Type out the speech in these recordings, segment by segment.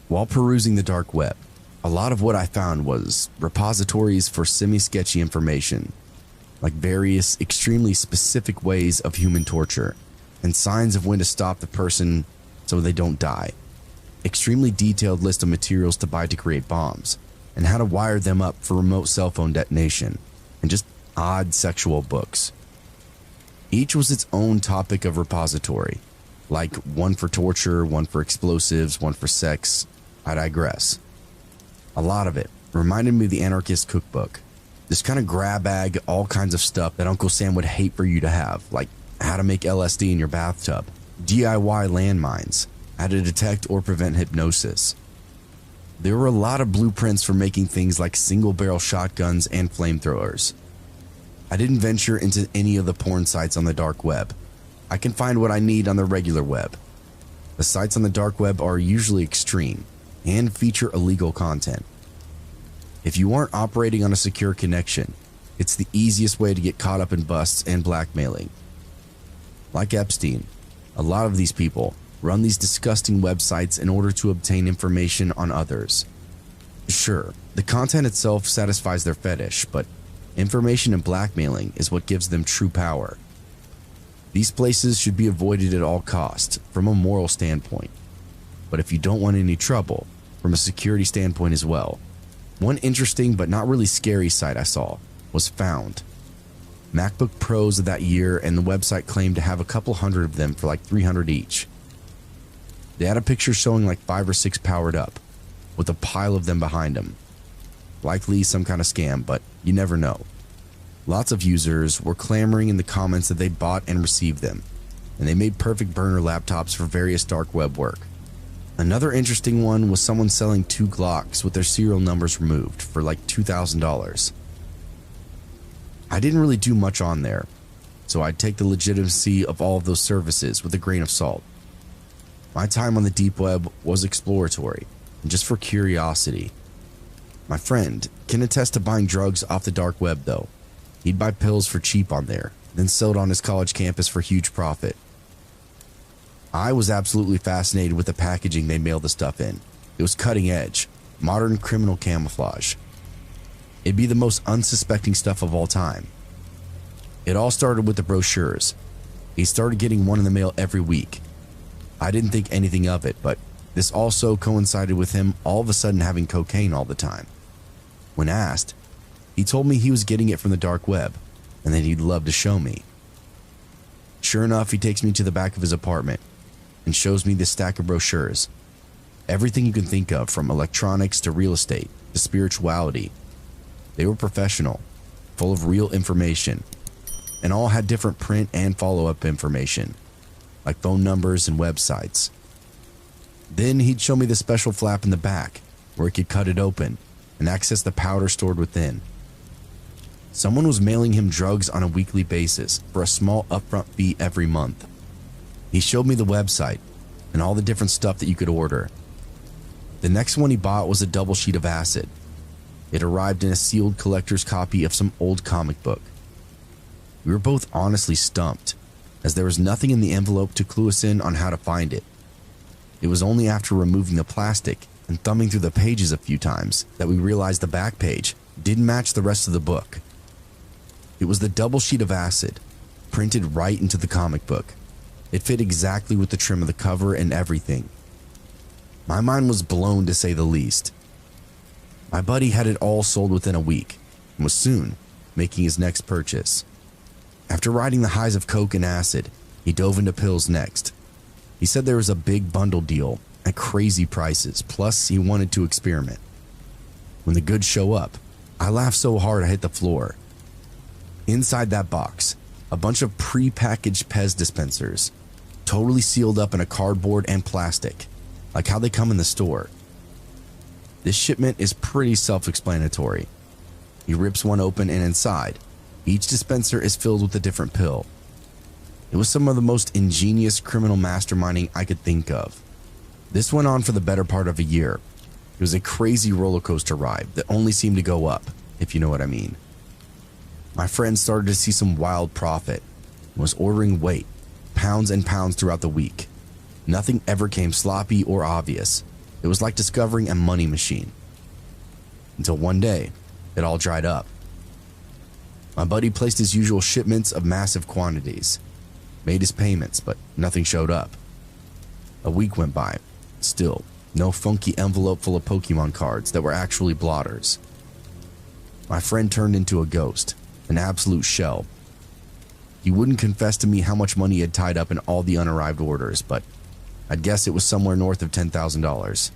While perusing the dark web, a lot of what I found was repositories for semi-sketchy information, like various extremely specific ways of human torture and signs of when to stop the person so they don't die. Extremely detailed list of materials to buy to create bombs and how to wire them up for remote cell phone detonation, and just odd sexual books. Each was its own topic of repository, like one for torture, one for explosives, one for sex. I digress. A lot of it reminded me of the Anarchist Cookbook. This kind of grab bag, all kinds of stuff that Uncle Sam would hate for you to have, like how to make LSD in your bathtub, DIY landmines, how to detect or prevent hypnosis. There were a lot of blueprints for making things like single-barrel shotguns and flamethrowers. I didn't venture into any of the porn sites on the dark web. I can find what I need on the regular web. The sites on the dark web are usually extreme and feature illegal content. If you aren't operating on a secure connection, it's the easiest way to get caught up in busts and blackmailing. Like Epstein, a lot of these people run these disgusting websites in order to obtain information on others. Sure, the content itself satisfies their fetish, but information and blackmailing is what gives them true power. These places should be avoided at all costs from a moral standpoint, but if you don't want any trouble, from a security standpoint as well. One interesting but not really scary site I saw was Found. MacBook Pros of that year, and the website claimed to have a couple hundred of them for like $300 each. They had a picture showing like 5 or 6 powered up, with a pile of them behind them. Likely some kind of scam, but you never know. Lots of users were clamoring in the comments that they bought and received them, and they made perfect burner laptops for various dark web work. Another interesting one was someone selling 2 Glocks with their serial numbers removed for like $2,000. I didn't really do much on there, so I'd take the legitimacy of all of those services with a grain of salt. My time on the deep web was exploratory and just for curiosity. My friend can attest to buying drugs off the dark web though. He'd buy pills for cheap on there, then sell it on his college campus for huge profit. I was absolutely fascinated with the packaging they mailed the stuff in. It was cutting edge, modern criminal camouflage. It'd be the most unsuspecting stuff of all time. It all started with the brochures. He started getting one in the mail every week. I didn't think anything of it, but this also coincided with him all of a sudden having cocaine all the time. When asked, he told me he was getting it from the dark web and that he'd love to show me. Sure enough, he takes me to the back of his apartment and shows me this stack of brochures. Everything you can think of, from electronics to real estate to spirituality. They were professional, full of real information, and all had different print and follow-up information, like phone numbers and websites. Then he'd show me the special flap in the back where he could cut it open and access the powder stored within. Someone was mailing him drugs on a weekly basis for a small upfront fee every month. He showed me the website and all the different stuff that you could order. The next one he bought was a double sheet of acid. It arrived in a sealed collector's copy of some old comic book. We were both honestly stumped, as there was nothing in the envelope to clue us in on how to find it. It was only after removing the plastic and thumbing through the pages a few times that we realized the back page didn't match the rest of the book. It was the double sheet of acid, printed right into the comic book. It fit exactly with the trim of the cover and everything. My mind was blown, to say the least. My buddy had it all sold within a week and was soon making his next purchase. After riding the highs of coke and acid, he dove into pills next. He said there was a big bundle deal at crazy prices, plus he wanted to experiment. When the goods show up, I laughed so hard I hit the floor. Inside that box, a bunch of pre-packaged Pez dispensers, totally sealed up in a cardboard and plastic, like how they come in the store. This shipment is pretty self-explanatory. He rips one open, and inside, each dispenser is filled with a different pill. It was some of the most ingenious criminal masterminding I could think of. This went on for the better part of a year. It was a crazy roller coaster ride that only seemed to go up, if you know what I mean. My friend started to see some wild profit and was ordering weight, pounds and pounds throughout the week. Nothing ever came sloppy or obvious. It was like discovering a money machine. Until one day, it all dried up. My buddy placed his usual shipments of massive quantities, made his payments, but nothing showed up. A week went by. Still, no funky envelope full of Pokemon cards that were actually blotters. My friend turned into a ghost, an absolute shell. He wouldn't confess to me how much money he had tied up in all the unarrived orders, but I'd guess it was somewhere north of $10,000.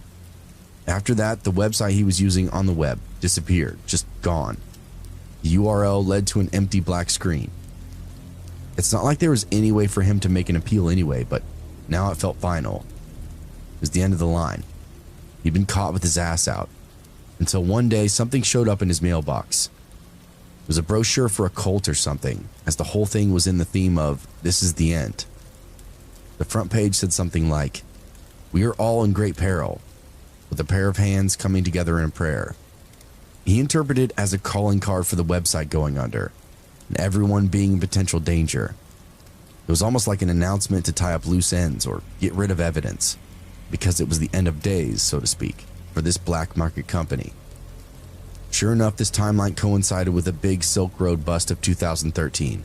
After that, the website he was using on the web disappeared, just gone. The URL led to an empty black screen. It's not like there was any way for him to make an appeal anyway, but now it felt final. It was the end of the line. He'd been caught with his ass out. Until one day, something showed up in his mailbox. It was a brochure for a cult or something, as the whole thing was in the theme of "This is the end." The front page said something like, "We are all in great peril," with a pair of hands coming together in prayer. He interpreted it as a calling card for the website going under, and everyone being in potential danger. It was almost like an announcement to tie up loose ends or get rid of evidence, because it was the end of days, so to speak, for this black market company. Sure enough, this timeline coincided with a big Silk Road bust of 2013.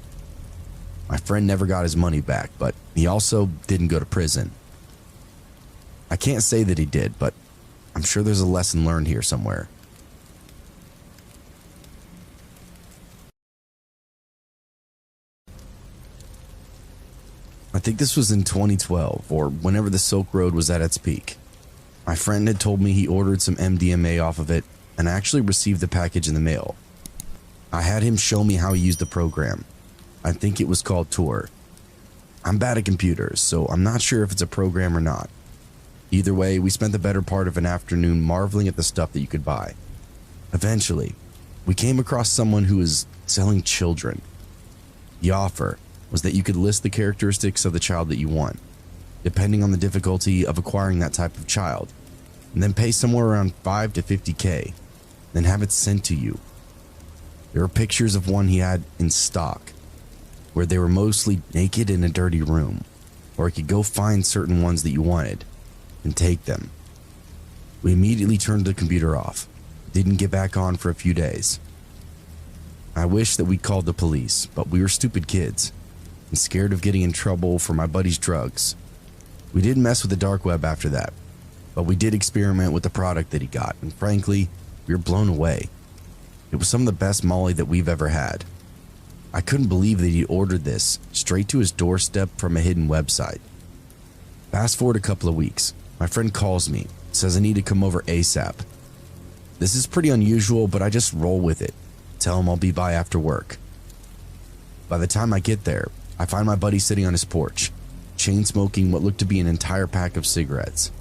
My friend never got his money back, but he also didn't go to prison. I can't say that he did, but I'm sure there's a lesson learned here somewhere. I think this was in 2012, or whenever the Silk Road was at its peak. My friend had told me he ordered some MDMA off of it, and I actually received the package in the mail. I had him show me how he used the program. I think it was called Tor. I'm bad at computers, so I'm not sure if it's a program or not. Either way, we spent the better part of an afternoon marveling at the stuff that you could buy. Eventually, we came across someone who was selling children. The offer was that you could list the characteristics of the child that you want, depending on the difficulty of acquiring that type of child, and then pay somewhere around 5 to 50K, then have it sent to you. There were pictures of one he had in stock, where they were mostly naked in a dirty room, or you could go find certain ones that you wanted and take them. We immediately turned the computer off, didn't get back on for a few days. I wish that we'd called the police, but we were stupid kids and scared of getting in trouble for my buddy's drugs. We didn't mess with the dark web after that, but we did experiment with the product that he got, and frankly, we were blown away. It was some of the best Molly that we've ever had. I couldn't believe that he ordered this straight to his doorstep from a hidden website. Fast forward a couple of weeks, my friend calls me, says I need to come over ASAP. This is pretty unusual, but I just roll with it. Tell him I'll be by after work. By the time I get there, I find my buddy sitting on his porch, chain smoking what looked to be an entire pack of cigarettes.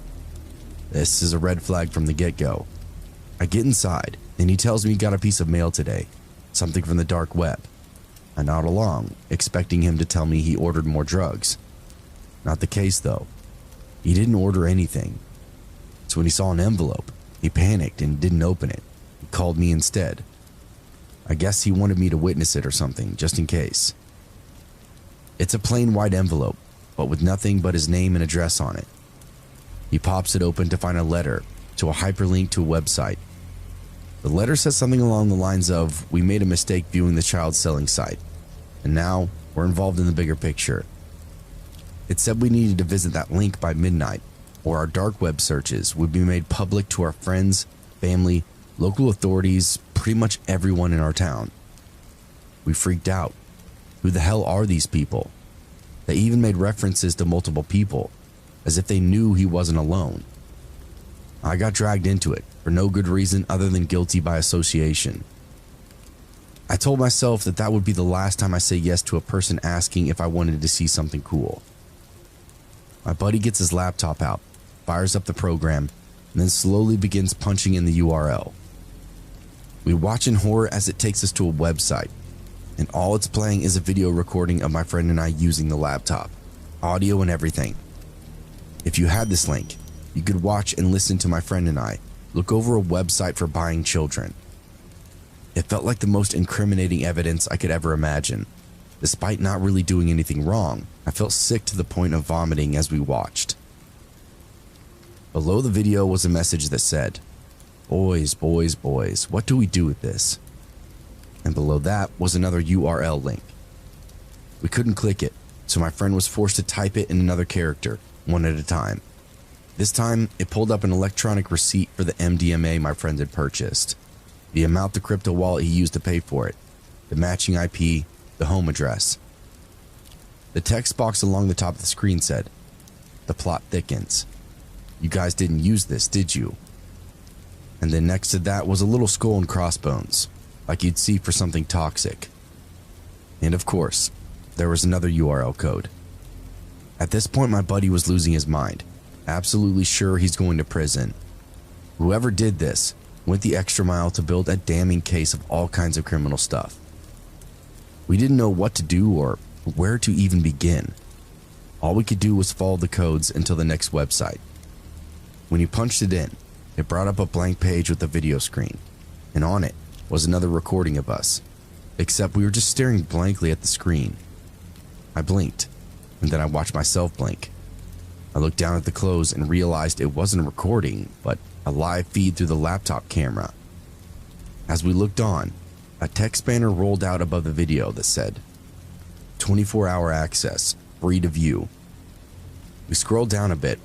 This is a red flag from the get-go. I get inside, and he tells me he got a piece of mail today, something from the dark web. I nod along, expecting him to tell me he ordered more drugs. Not the case, though. He didn't order anything. So when he saw an envelope, he panicked and didn't open it. He called me instead. I guess he wanted me to witness it or something, just in case. It's a plain white envelope, but with nothing but his name and address on it. He pops it open to find a letter to a hyperlink to a website. The letter says something along the lines of, "We made a mistake viewing the child selling site, and now we're involved in the bigger picture." It said we needed to visit that link by midnight, or our dark web searches would be made public to our friends, family, local authorities, pretty much everyone in our town. We freaked out. Who the hell are these people? They even made references to multiple people, as if they knew he wasn't alone. I got dragged into it for no good reason other than guilty by association. I told myself that that would be the last time I say yes to a person asking if I wanted to see something cool. My buddy gets his laptop out, fires up the program, and then slowly begins punching in the URL. We watch in horror as it takes us to a website, and all it's playing is a video recording of my friend and I using the laptop, audio and everything. If you had this link, you could watch and listen to my friend and I look over a website for buying children. It felt like the most incriminating evidence I could ever imagine. Despite not really doing anything wrong, I felt sick to the point of vomiting as we watched. Below the video was a message that said, "Boys, boys, boys, what do we do with this?" And below that was another URL link. We couldn't click it, so my friend was forced to type it in another character, one at a time. This time, it pulled up an electronic receipt for the MDMA my friend had purchased, the amount the crypto wallet he used to pay for it, the matching IP, the home address. The text box along the top of the screen said, "The plot thickens. You guys didn't use this, did you?" And then next to that was a little skull and crossbones, like you'd see for something toxic. And of course, there was another URL code. At this point, my buddy was losing his mind, absolutely sure he's going to prison. Whoever did this went the extra mile to build a damning case of all kinds of criminal stuff. We didn't know what to do or where to even begin. All we could do was follow the codes until the next website. When you punched it in, it brought up a blank page with a video screen, and on it was another recording of us, except we were just staring blankly at the screen. I blinked, and then I watched myself blink. I looked down at the close and realized it wasn't a recording, but a live feed through the laptop camera. As we looked on, a text banner rolled out above the video that said, "24-hour access, free to view." We scrolled down a bit,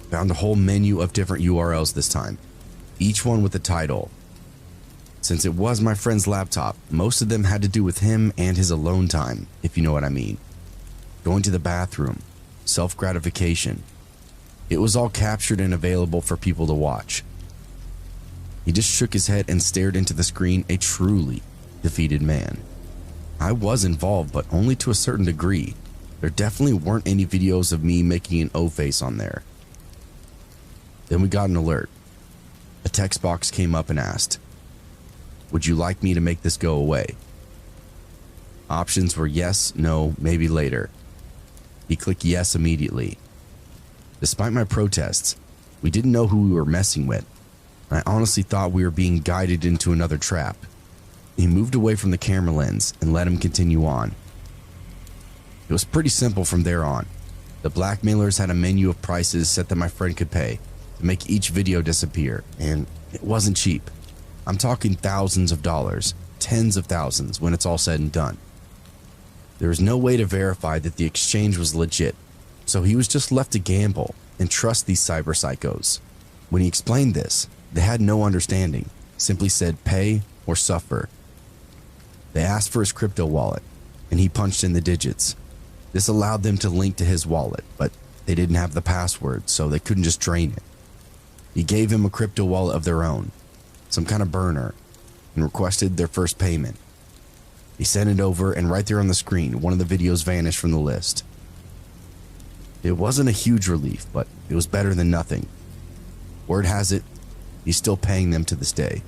found a whole menu of different URLs this time, each one with a title. Since it was my friend's laptop, most of them had to do with him and his alone time, if you know what I mean. Going to the bathroom, self-gratification. It was all captured and available for people to watch. He just shook his head and stared into the screen, a truly defeated man. I was involved, but only to a certain degree. There definitely weren't any videos of me making an O face on there. Then we got an alert. A text box came up and asked, "Would you like me to make this go away?" Options were yes, no, maybe later. He clicked yes immediately. Despite my protests, we didn't know who we were messing with. I honestly thought we were being guided into another trap. He moved away from the camera lens and let him continue on. It was pretty simple from there on. The blackmailers had a menu of prices set that my friend could pay to make each video disappear, and it wasn't cheap. I'm talking thousands of dollars, tens of thousands when it's all said and done. There was no way to verify that the exchange was legit, so he was just left to gamble and trust these cyber psychos. When he explained this, they had no understanding, simply said pay or suffer. They asked for his crypto wallet, and he punched in the digits. This allowed them to link to his wallet, but they didn't have the password, so they couldn't just drain it. He gave him a crypto wallet of their own, some kind of burner, and requested their first payment. He sent it over, and right there on the screen, one of the videos vanished from the list. It wasn't a huge relief, but it was better than nothing. Word has it, he's still paying them to this day.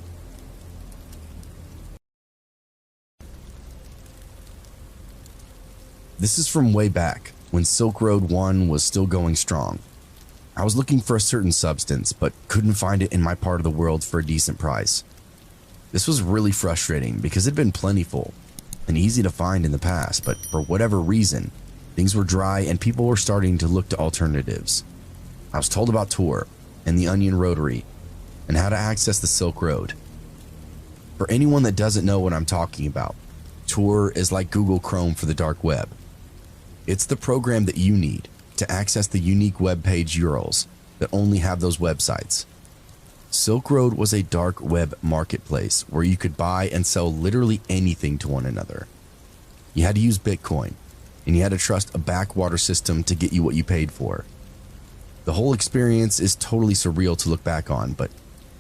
This is from way back, when Silk Road 1 was still going strong. I was looking for a certain substance, but couldn't find it in my part of the world for a decent price. This was really frustrating because it had been plentiful and easy to find in the past, but for whatever reason, things were dry and people were starting to look to alternatives. I was told about Tor and the Onion Rotary and how to access the Silk Road. For anyone that doesn't know what I'm talking about, Tor is like Google Chrome for the dark web. It's the program that you need to access the unique web page URLs that only have those websites. Silk Road was a dark web marketplace where you could buy and sell literally anything to one another. You had to use Bitcoin, and you had to trust a backwater system to get you what you paid for. The whole experience is totally surreal to look back on, but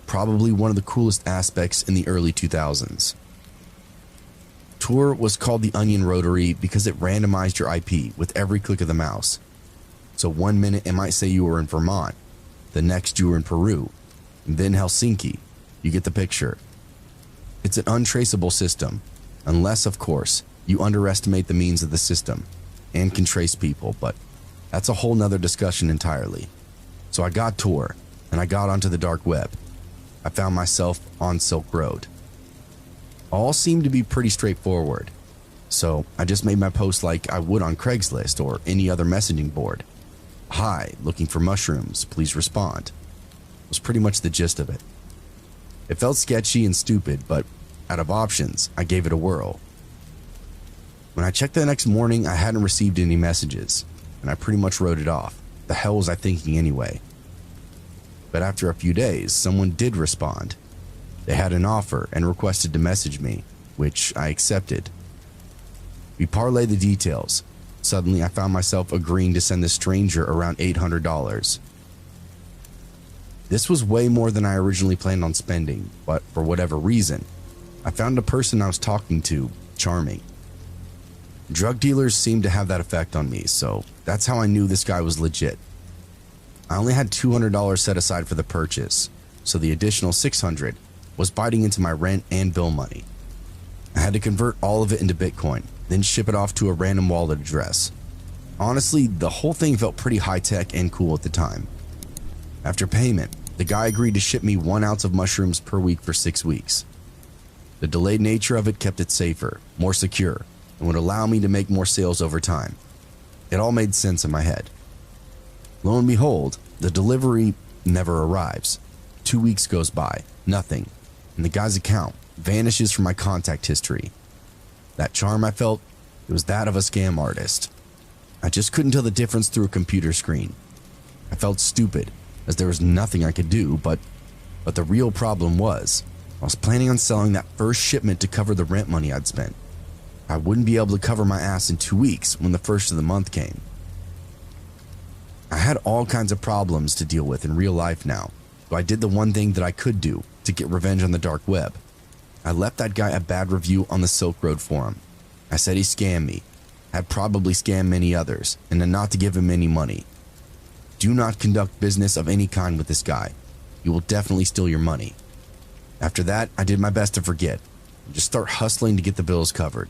probably one of the coolest aspects in the early 2000s. Tor was called the Onion Rotary because it randomized your IP with every click of the mouse. So 1 minute it might say you were in Vermont, the next you were in Peru, and then Helsinki. You get the picture. It's an untraceable system, unless, of course, you underestimate the means of the system and can trace people, but that's a whole nother discussion entirely. So I got Tor, and I got onto the dark web. I found myself on Silk Road. All seemed to be pretty straightforward, so I just made my post like I would on Craigslist or any other messaging board. "Hi, looking for mushrooms, please respond." was pretty much the gist of it. It felt sketchy and stupid, but out of options, I gave it a whirl. When I checked the next morning, I hadn't received any messages, and I pretty much wrote it off. The hell was I thinking anyway? But after a few days, someone did respond. They had an offer and requested to message me, which I accepted. We parlayed the details. Suddenly, I found myself agreeing to send the stranger around $800. This was way more than I originally planned on spending, but for whatever reason, I found the person I was talking to charming. Drug dealers seem to have that effect on me, so that's how I knew this guy was legit. I only had $200 set aside for the purchase, so the additional $600 was biting into my rent and bill money. I had to convert all of it into Bitcoin, then ship it off to a random wallet address. Honestly, the whole thing felt pretty high-tech and cool at the time. After payment, the guy agreed to ship me 1 ounce of mushrooms per week for 6 weeks. The delayed nature of it kept it safer, more secure, and would allow me to make more sales over time. It all made sense in my head. Lo and behold, the delivery never arrives. 2 weeks goes by, nothing, and the guy's account vanishes from my contact history. That charm I felt, it was that of a scam artist. I just couldn't tell the difference through a computer screen. I felt stupid, as there was nothing I could do, but the real problem was, I was planning on selling that first shipment to cover the rent money I'd spent. I wouldn't be able to cover my ass in 2 weeks when the first of the month came. I had all kinds of problems to deal with in real life now, so I did the one thing that I could do to get revenge on the dark web. I left that guy a bad review on the Silk Road forum. I said he scammed me, had probably scammed many others, and then not to give him any money. Do not conduct business of any kind with this guy. He will definitely steal your money. After that, I did my best to forget and just start hustling to get the bills covered.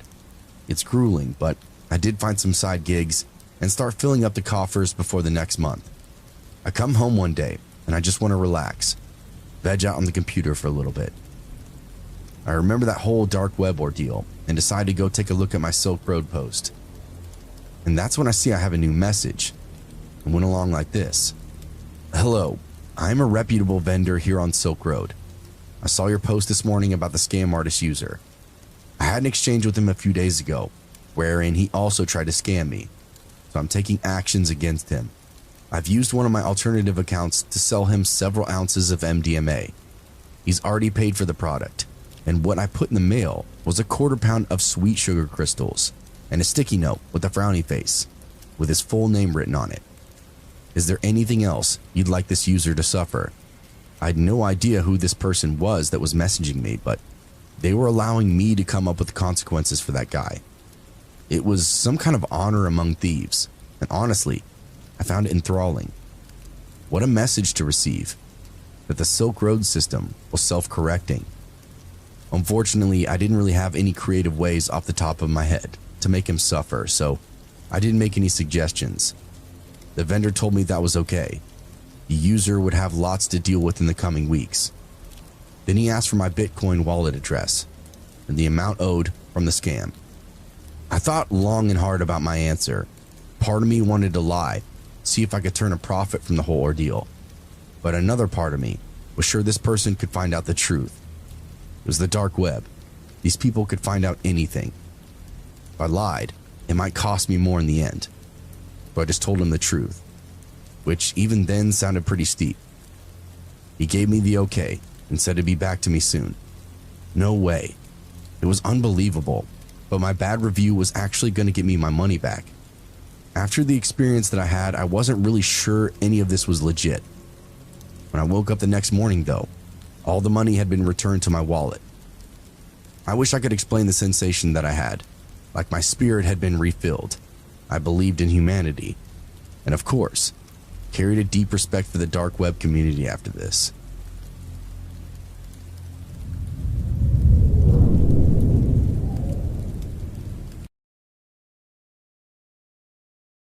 It's grueling, but I did find some side gigs and start filling up the coffers before the next month. I come home one day and I just want to relax, veg out on the computer for a little bit. I remember that whole dark web ordeal and decide to go take a look at my Silk Road post. And that's when I see I have a new message. It went along like this. Hello, I'm a reputable vendor here on Silk Road. I saw your post this morning about the scam artist user. I had an exchange with him a few days ago, wherein he also tried to scam me, so I'm taking actions against him. I've used one of my alternative accounts to sell him several ounces of MDMA. He's already paid for the product, and what I put in the mail was a 1/4 pound of sweet sugar crystals and a sticky note with a frowny face, with his full name written on it. Is there anything else you'd like this user to suffer? I had no idea who this person was that was messaging me, but they were allowing me to come up with consequences for that guy. It was some kind of honor among thieves, and honestly, I found it enthralling. What a message to receive, that the Silk Road system was self-correcting. Unfortunately, I didn't really have any creative ways off the top of my head to make him suffer, so I didn't make any suggestions. The vendor told me that was okay. The user would have lots to deal with in the coming weeks. Then he asked for my Bitcoin wallet address and the amount owed from the scam. I thought long and hard about my answer. Part of me wanted to lie, see if I could turn a profit from the whole ordeal. But another part of me was sure this person could find out the truth. It was the dark web. These people could find out anything. If I lied, it might cost me more in the end. So I just told him the truth, which even then sounded pretty steep. He gave me the okay and said he'd be back to me soon. No way. It was unbelievable, but my bad review was actually going to get me my money back. After the experience that I had, I wasn't really sure any of this was legit. When I woke up the next morning though, all the money had been returned to my wallet. I wish I could explain the sensation that I had, like my spirit had been refilled. I believed in humanity, and of course, carried a deep respect for the dark web community after this.